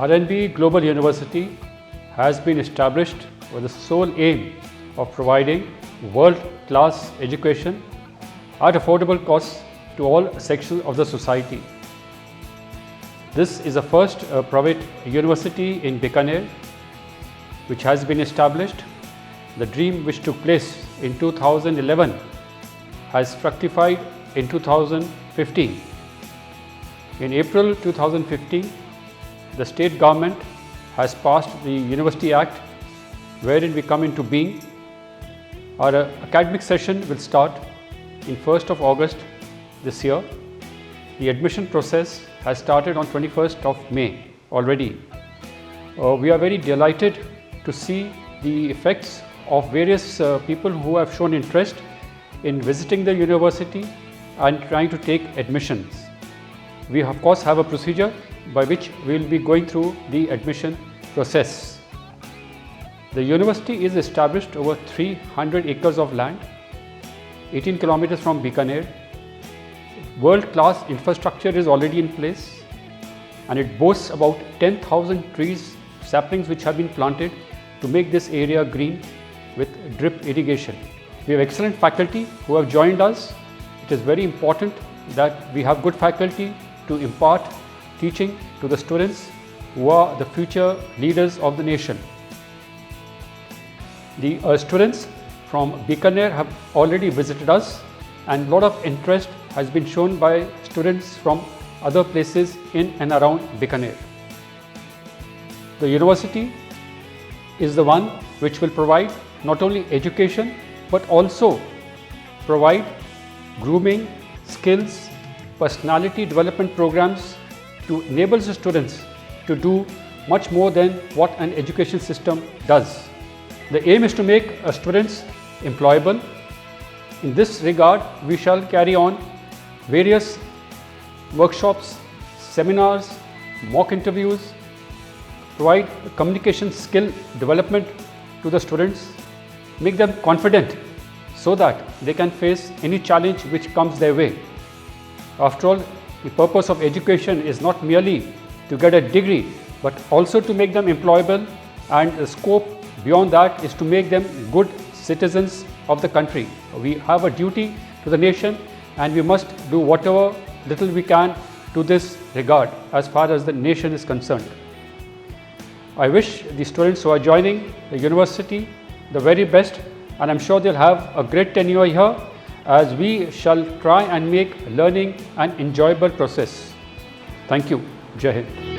RNB Global University has been established with the sole aim of providing world-class education at affordable costs to all sections of the society. This is the first private university in Bikaner which has been established. The dream which took place in 2011 has fructified in 2015. In April 2015, the state government has passed the University Act, wherein we come into being. Our academic session will start in 1st of August this year. The admission process has started on 21st of May already. We are very delighted to see the effects of various people who have shown interest in visiting the university and trying to take admissions. We of course have a procedure by which we will be going through the admission process. The university is established over 300 acres of land, 18 kilometers from Bikaner. World-class infrastructure is already in place, and it boasts about 10,000 trees, saplings which have been planted to make this area green with drip irrigation. We have excellent faculty who have joined us. It is very important that we have good faculty to impart teaching to the students who are the future leaders of the nation. The students from Bikaner have already visited us, and a lot of interest has been shown by students from other places in and around Bikaner. The university is the one which will provide not only education but also provide grooming, skills, personality development programs to enable the students to do much more than what an education system does. The aim is to make students employable. In this regard, we shall carry on various workshops, seminars, mock interviews, provide communication skill development to the students, make them confident so that they can face any challenge which comes their way. After all, the purpose of education is not merely to get a degree, but also to make them employable, and the scope beyond that is to make them good citizens of the country. We have a duty to the nation, and we must do whatever little we can to this regard as far as the nation is concerned. I wish the students who are joining the university the very best, and I'm sure they'll have a great tenure here, as we shall try and make learning an enjoyable process. Thank you. Jai Hind.